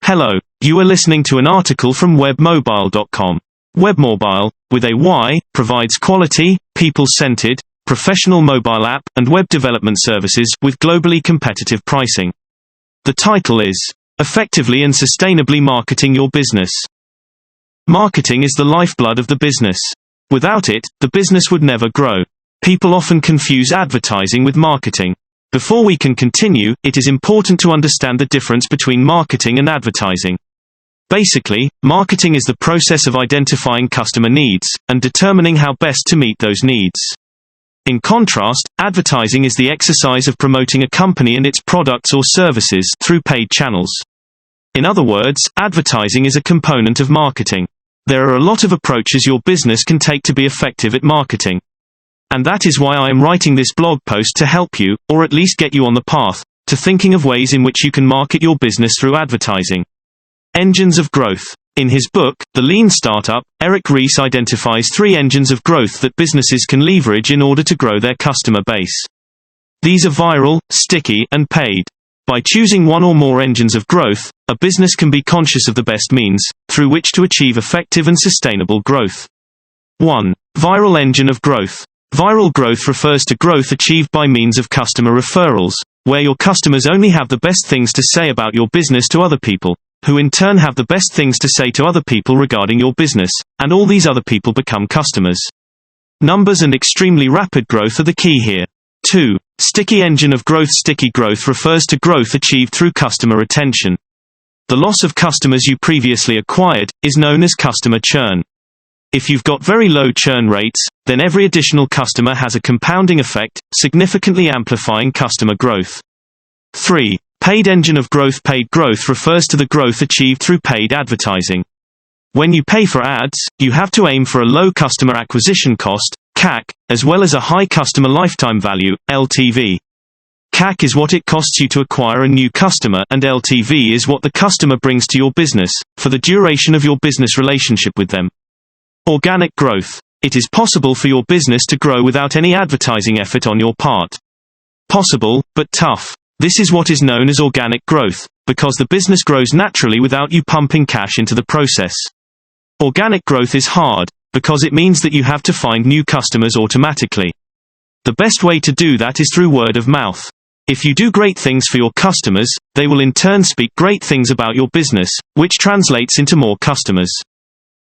Hello, you are listening to an article from webmobile.com. Webmobile, with a Y, provides quality, people-centered, professional mobile app and web development services with globally competitive pricing. The title is, Effectively and Sustainably Marketing Your Business. Marketing is the lifeblood of the business. Without it, the business would never grow. People often confuse advertising with marketing. Before we can continue, it is important to understand the difference between marketing and advertising. Basically, marketing is the process of identifying customer needs, and determining how best to meet those needs. In contrast, advertising is the exercise of promoting a company and its products or services through paid channels. In other words, advertising is a component of marketing. There are a lot of approaches your business can take to be effective at marketing. And that is why I am writing this blog post to help you, or at least get you on the path, to thinking of ways in which you can market your business through advertising. Engines of growth. In his book, The Lean Startup, Eric Ries identifies 3 engines of growth that businesses can leverage in order to grow their customer base. These are viral, sticky, and paid. By choosing one or more engines of growth, a business can be conscious of the best means through which to achieve effective and sustainable growth. 1. Viral engine of growth. Viral growth refers to growth achieved by means of customer referrals, where your customers only have the best things to say about your business to other people, who in turn have the best things to say to other people regarding your business, and all these other people become customers. Numbers and extremely rapid growth are the key here. 2. Sticky engine of growth. Sticky growth refers to growth achieved through customer retention. The loss of customers you previously acquired is known as customer churn. If you've got very low churn rates, then every additional customer has a compounding effect, significantly amplifying customer growth. 3. Paid engine of growth. Paid growth refers to the growth achieved through paid advertising. When you pay for ads, you have to aim for a low customer acquisition cost, CAC, as well as a high customer lifetime value, LTV. CAC is what it costs you to acquire a new customer, and LTV is what the customer brings to your business, for the duration of your business relationship with them. Organic growth. It is possible for your business to grow without any advertising effort on your part. Possible, but tough. This is what is known as organic growth, because the business grows naturally without you pumping cash into the process. Organic growth is hard, because it means that you have to find new customers automatically. The best way to do that is through word of mouth. If you do great things for your customers, they will in turn speak great things about your business, which translates into more customers.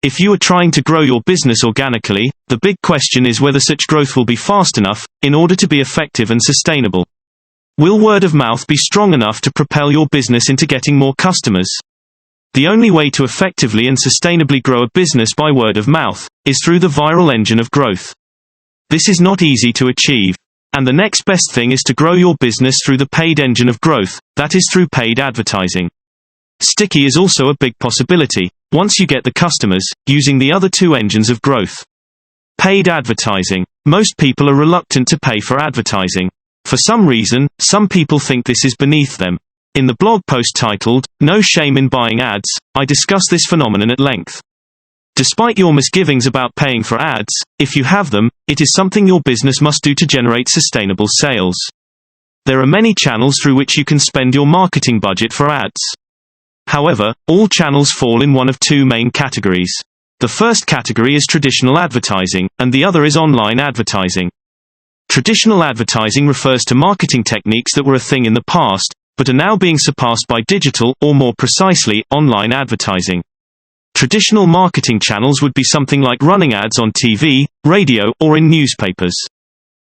If you are trying to grow your business organically, the big question is whether such growth will be fast enough, in order to be effective and sustainable. Will word of mouth be strong enough to propel your business into getting more customers? The only way to effectively and sustainably grow a business by word of mouth is through the viral engine of growth. This is not easy to achieve. And the next best thing is to grow your business through the paid engine of growth, that is through paid advertising. Sticky is also a big possibility, once you get the customers, using the other 2 engines of growth. Paid advertising. Most people are reluctant to pay for advertising. For some reason, some people think this is beneath them. In the blog post titled, No Shame in Buying Ads, I discuss this phenomenon at length. Despite your misgivings about paying for ads, if you have them, it is something your business must do to generate sustainable sales. There are many channels through which you can spend your marketing budget for ads. However, all channels fall in one of 2 main categories. The first category is traditional advertising, and the other is online advertising. Traditional advertising refers to marketing techniques that were a thing in the past, but are now being surpassed by digital, or more precisely, online advertising. Traditional marketing channels would be something like running ads on TV, radio, or in newspapers.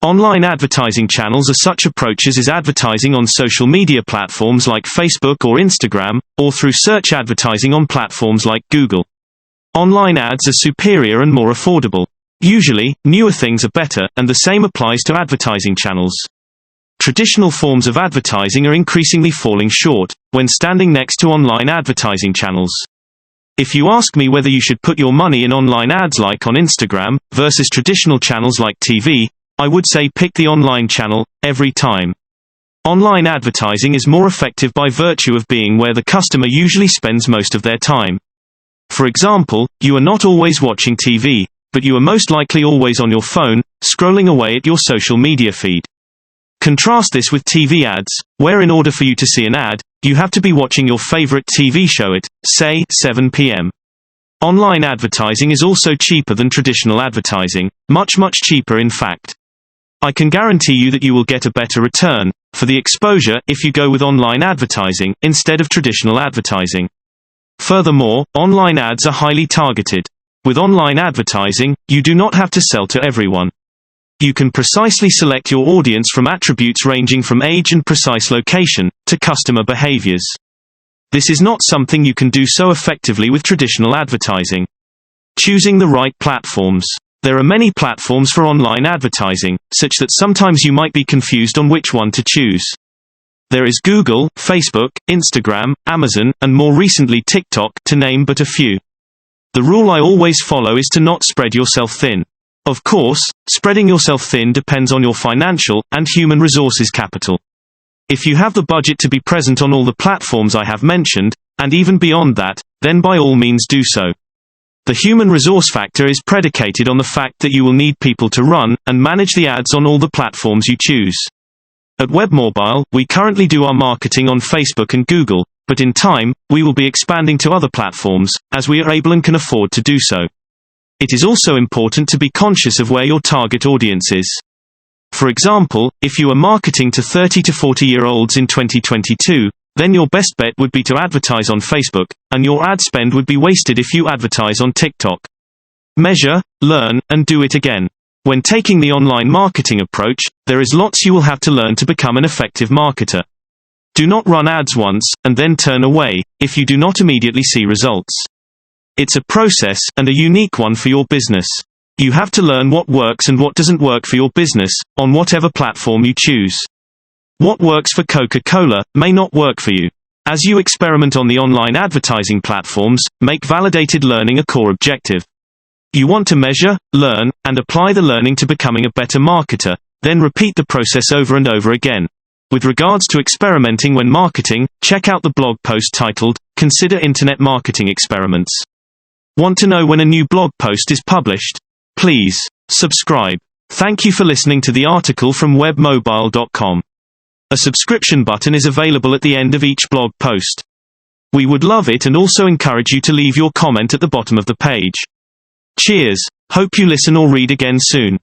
Online advertising channels are such approaches as advertising on social media platforms like Facebook or Instagram, or through search advertising on platforms like Google. Online ads are superior and more affordable. Usually, newer things are better, and the same applies to advertising channels. Traditional forms of advertising are increasingly falling short, when standing next to online advertising channels. If you ask me whether you should put your money in online ads like on Instagram, versus traditional channels like TV, I would say pick the online channel, every time. Online advertising is more effective by virtue of being where the customer usually spends most of their time. For example, you are not always watching TV, but you are most likely always on your phone, scrolling away at your social media feed. Contrast this with TV ads, where in order for you to see an ad, You have to be watching your favorite TV show at, say, 7 p.m. Online advertising is also cheaper than traditional advertising, much cheaper in fact. I can guarantee you that you will get a better return for the exposure if you go with online advertising instead of traditional advertising. Furthermore, online ads are highly targeted. With online advertising, you do not have to sell to everyone. You can precisely select your audience from attributes ranging from age and precise location to customer behaviors. This is not something you can do so effectively with traditional advertising. Choosing the right platforms. There are many platforms for online advertising, such that sometimes you might be confused on which one to choose. There is Google, Facebook, Instagram, Amazon, and more recently TikTok, to name but a few. The rule I always follow is to not spread yourself thin. Of course, spreading yourself thin depends on your financial and human resources capital. If you have the budget to be present on all the platforms I have mentioned, and even beyond that, then by all means do so. The human resource factor is predicated on the fact that you will need people to run and manage the ads on all the platforms you choose. At WebMobile, we currently do our marketing on Facebook and Google, but in time, we will be expanding to other platforms, as we are able and can afford to do so. It is also important to be conscious of where your target audience is. For example, if you are marketing to 30 to 40-year-olds in 2022, then your best bet would be to advertise on Facebook, and your ad spend would be wasted if you advertise on TikTok. Measure, learn, and do it again. When taking the online marketing approach, there is lots you will have to learn to become an effective marketer. Do not run ads once, and then turn away, if you do not immediately see results. It's a process, and a unique one for your business. You have to learn what works and what doesn't work for your business, on whatever platform you choose. What works for Coca-Cola may not work for you. As you experiment on the online advertising platforms, make validated learning a core objective. You want to measure, learn, and apply the learning to becoming a better marketer, then repeat the process over and over again. With regards to experimenting when marketing, check out the blog post titled, "Consider Internet Marketing Experiments." Want to know when a new blog post is published? Please subscribe. Thank you for listening to the article from webmobile.com. A subscription button is available at the end of each blog post. We would love it and also encourage you to leave your comment at the bottom of the page. Cheers. Hope you listen or read again soon.